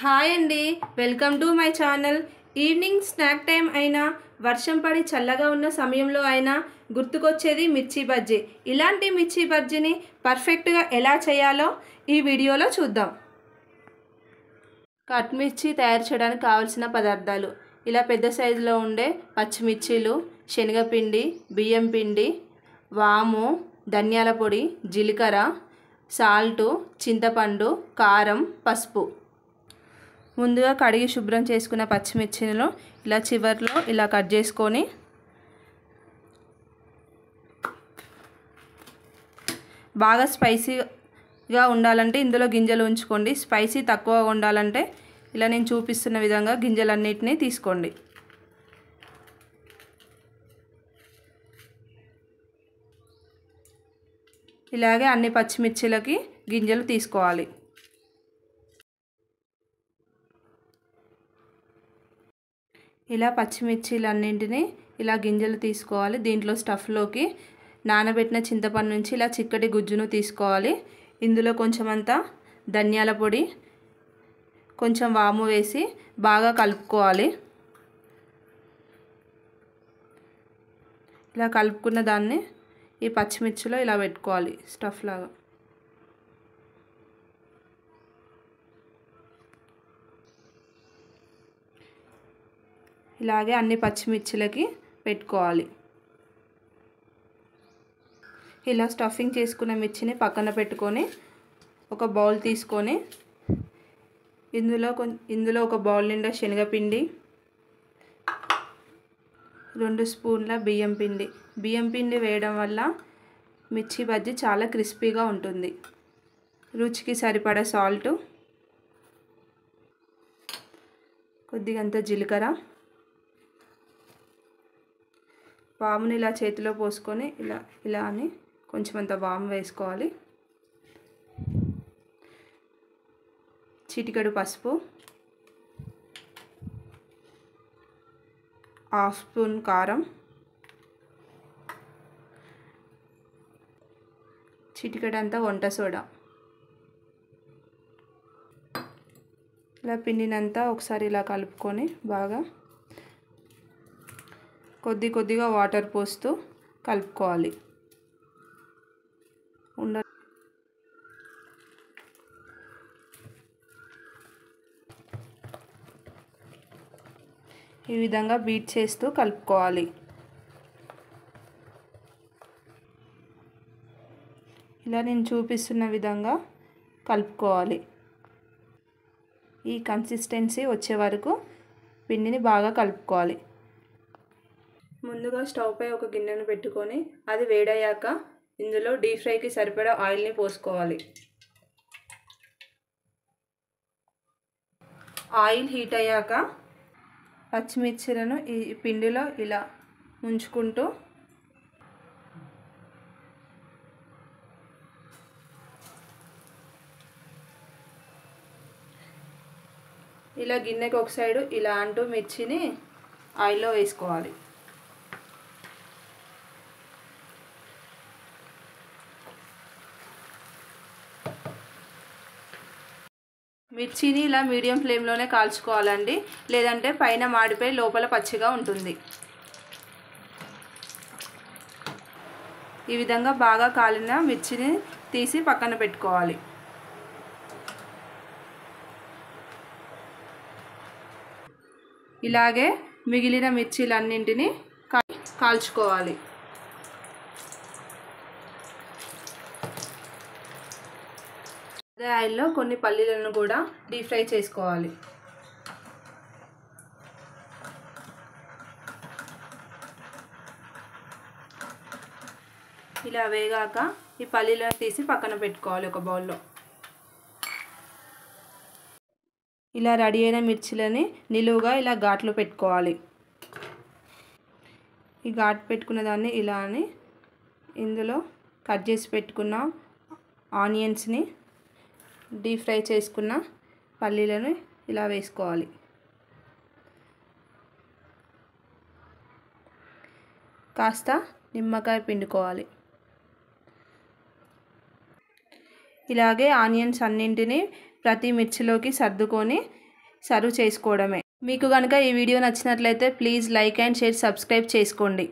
Hi అండి, welcome to my channel. Evening snack time అయినా, వర్షం పడి చల్లగా ఉన్న సమయంలో అయినా గుర్తుకొచ్చేది మిర్చి బజ్జీ. ఇలాంటి మిర్చి బజ్జీని పర్ఫెక్ట్గా ఎలా చేయాలో ఈ వీడియోలో చూద్దాం. కట్ మిర్చి తయారు చేయడానికి కావాల్సిన పదార్థాలు: ఇలా పెద్ద సైజులో ఉండే పచ్చిమిర్చీలు, శనగపిండి, బియ్యం పిండి, వాము, ధనియాల పొడి, జీలకర్ర, సాల్టు, చింతపండు, కారం, పసుపు. ముందుగా కడిగి శుభ్రం చేసుకున్న పచ్చిమిర్చిలో ఇలా చివర్లో ఇలా కట్ చేసుకొని బాగా స్పైసీగా ఉండాలంటే ఇందులో గింజలు ఉంచుకోండి. స్పైసీ తక్కువగా ఉండాలంటే ఇలా నేను చూపిస్తున్న విధంగా గింజలన్నిటినీ తీసుకోండి. ఇలాగే అన్ని పచ్చిమిర్చిలకి గింజలు తీసుకోవాలి. ఇలా పచ్చిమిర్చిలన్నింటినీ ఇలా గింజలు తీసుకోవాలి. దీంట్లో స్టఫ్లోకి నానబెట్టిన చింతపండు నుంచి ఇలా చిక్కటి గుజ్జును తీసుకోవాలి. ఇందులో కొంచెం అంతా ధనియాల పొడి, కొంచెం వాము వేసి బాగా కలుపుకోవాలి. ఇలా కలుపుకున్న దాన్ని ఈ పచ్చిమిర్చిలో ఇలా పెట్టుకోవాలి స్టఫ్ లాగా. ఇలాగే అన్ని పచ్చిమిర్చిలకి పెట్టుకోవాలి. ఇలా స్టఫింగ్ చేసుకున్న మిర్చిని పక్కన పెట్టుకొని ఒక బౌల్ తీసుకొని ఇందులో ఒక బౌల్ నిండా శనగపిండి, 2 స్పూన్ల బియ్యం పిండి. బియ్యం పిండి వేయడం వల్ల మిర్చి బజ్జీ చాలా క్రిస్పీగా ఉంటుంది. రుచికి సరిపడా సాల్టు, కొద్దిగంత జీలకర్ర, వాముని ఇలా చేతిలో పోసుకొని ఇలా అని కొంచెం అంత వాము వేసుకోవాలి. చిటికెడు పసుపు, 1/2 స్పూన్ కారం, చిటికెడంతా వంట సోడా. ఇలా పిండినంతా ఒకసారి ఇలా కలుపుకొని బాగా కొద్దిగా వాటర్ పోస్తూ కలుపుకోవాలి. ఈ విధంగా బీట్ చేస్తూ కలుపుకోవాలి. ఇలా నేను చూపిస్తున్న విధంగా కలుపుకోవాలి. ఈ కన్సిస్టెన్సీ వచ్చే వరకు పిండిని బాగా కలుపుకోవాలి. ముందుగా స్టవ్ పై ఒక గిన్నెను పెట్టుకొని అది వేడయ్యాక ఇందులో డీప్ ఫ్రైకి సరిపడా ఆయిల్ని పోసుకోవాలి. ఆయిల్ హీట్ అయ్యాక పచ్చిమిర్చిలను ఈ పిండిలో ఇలా ఉంచుకుంటూ ఇలా గిన్నెకి ఒక సైడు ఇలా అంటూ మిర్చిని ఆయిల్లో వేసుకోవాలి. మిర్చిని ఇలా మీడియం ఫ్లేమ్లోనే కాల్చుకోవాలండి, లేదంటే పైన మాడిపోయి లోపల పచ్చిగా ఉంటుంది. ఈ విధంగా బాగా కాలిన మిర్చిని తీసి పక్కన పెట్టుకోవాలి. ఇలాగే మిగిలిన మిర్చీలన్నింటినీ కాల్చుకోవాలి. అదే ఆయిల్లో కొన్ని పల్లీలను కూడా డీప్ ఫ్రై చేసుకోవాలి. ఇలా వేగాక ఈ పల్లీలను తీసి పక్కన పెట్టుకోవాలి ఒక బౌల్లో. ఇలా రెడీ అయిన మిర్చిలని నిలువుగా ఇలా ఘాట్లు పెట్టుకోవాలి. ఈ ఘాటు పెట్టుకున్న దాన్ని ఇలా అని ఇందులో కట్ చేసి పెట్టుకున్న ఆనియన్స్ని, డీప్ ఫ్రై చేసుకున్న పల్లీలను ఇలా వేసుకోవాలి. కాస్త నిమ్మకాయ పిండుకోవాలి. ఇలాగే ఆనియన్స్ అన్నింటినీ ప్రతి మిర్చిలోకి సర్దుకొని సర్వ్ చేసుకోవడమే. మీకు కనుక ఈ వీడియో నచ్చినట్లయితే please like and share, subscribe చేసుకోండి.